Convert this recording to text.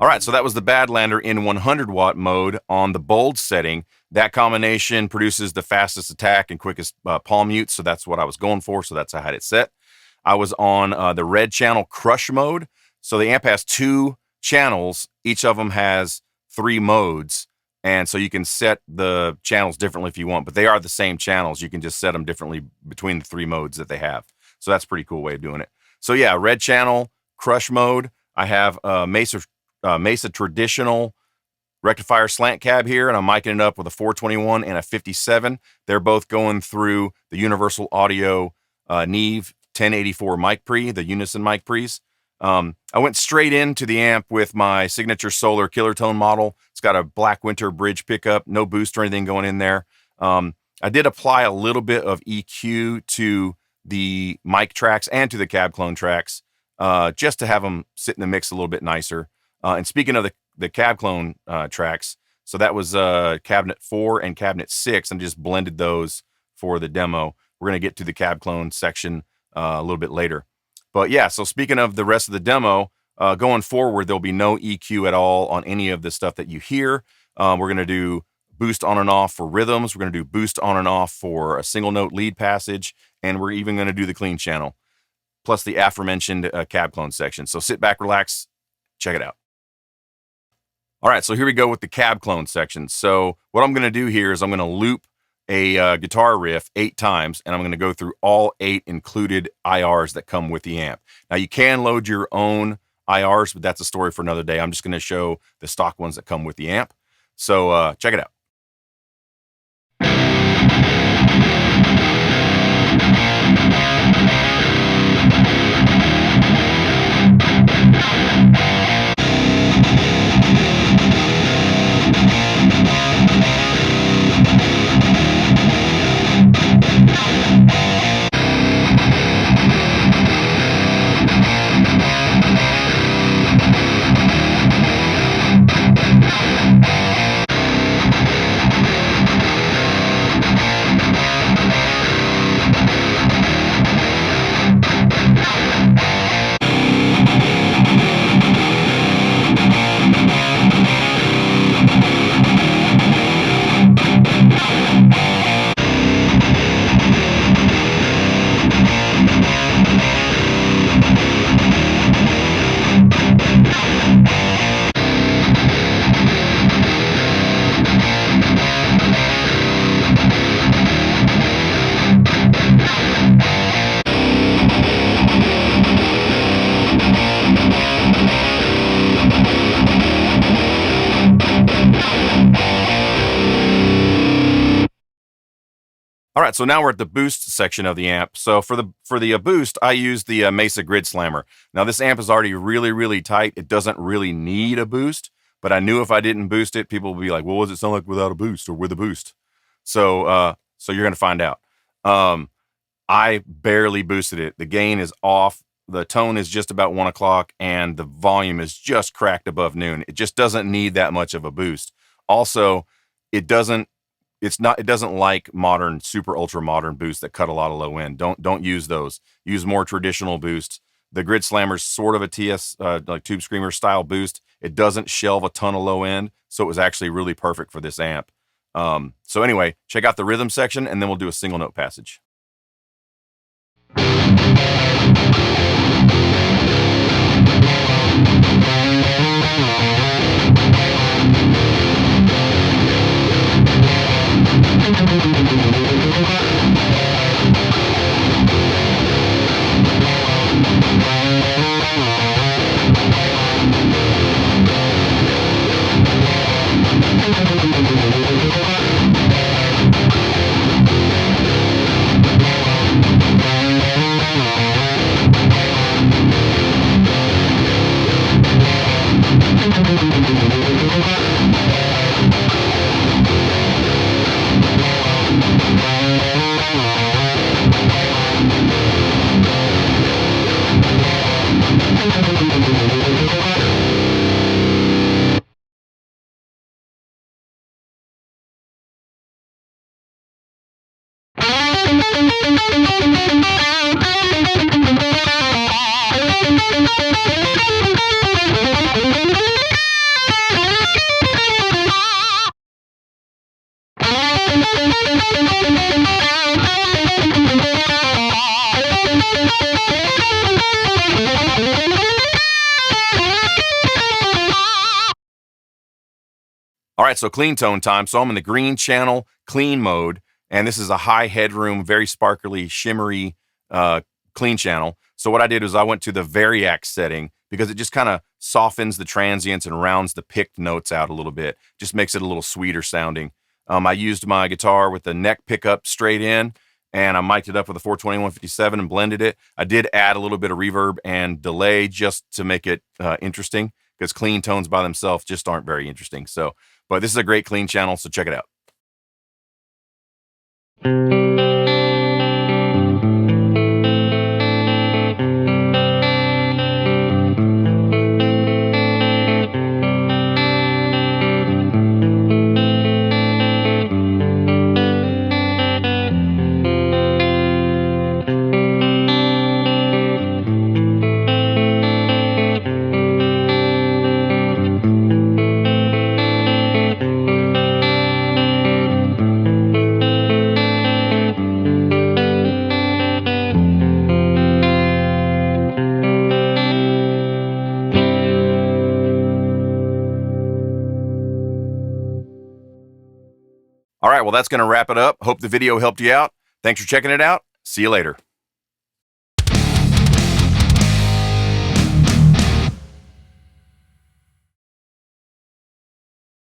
All right, so that was the Badlander in 100 watt mode on the bold setting. That combination produces the fastest attack and quickest palm mute, so that's what I was going for, so that's how I had it set. I was on the red channel crush mode. So the amp has 2 channels. Each of them has 3 modes. And so you can set the channels differently if you want, but they are the same channels. You can just set them differently between the 3 modes that they have. So that's a pretty cool way of doing it. So yeah, red channel crush mode. I have Mesa traditional rectifier slant cab here, and I'm micing it up with a 421 and a 57. They're both going through the Universal Audio Neve 1084 mic pre, the Unison mic pre's. I went straight into the amp with my signature solar Killertone model. It's got a Black Winter bridge pickup, no boost or anything going in there. I did apply a little bit of EQ to the mic tracks and to the cab clone tracks, just to have them sit in the mix a little bit nicer. And speaking of the cab clone tracks, so that was cabinet 4 and cabinet 6, and just blended those for the demo. We're going to get to the cab clone section a little bit later. But yeah, so speaking of the rest of the demo, going forward, there'll be no EQ at all on any of the stuff that you hear. We're going to do boost on and off for rhythms. We're going to do boost on and off for a single note lead passage, and we're even going to do the clean channel, plus the aforementioned cab clone section. So sit back, relax, check it out. All right, so here we go with the cab clone section. So what I'm going to do here is I'm going to loop a guitar riff 8 times, and I'm going to go through all 8 included IRs that come with the amp. Now, you can load your own IRs, but that's a story for another day. I'm just going to show the stock ones that come with the amp. So check it out. All right, so now we're at the boost section of the amp. So for the boost, I use the Mesa Grid Slammer. Now this amp is already really, really tight. It doesn't really need a boost, but I knew if I didn't boost it, people would be like, well, what does it sound like without a boost or with a boost? So you're gonna find out. I barely boosted it. The gain is off. The tone is just about 1 o'clock, and the volume is just cracked above noon. It just doesn't need that much of a boost. Also, it doesn't like modern, super ultra modern boosts that cut a lot of low end. Don't use those. Use more traditional boosts. The Grid Slammer's sort of a TS, like Tube Screamer style boost. It doesn't shelve a ton of low end, so it was actually really perfect for this amp. So anyway, check out the rhythm section, and then we'll do a single note passage. All right, so clean tone time. So I'm in the green channel clean mode, and this is a high headroom, very sparkly, shimmery clean channel. So what I did was I went to the variac setting because it just kind of softens the transients and rounds the picked notes out a little bit. Just makes it a little sweeter sounding. I used my guitar with the neck pickup straight in, and I mic'd it up with a 420-157 and blended it. I did add a little bit of reverb and delay just to make it interesting, because clean tones by themselves just aren't very interesting. So, but this is a great clean channel, so check it out. All right, well, that's going to wrap it up. Hope the video helped you out. Thanks for checking it out. See you later.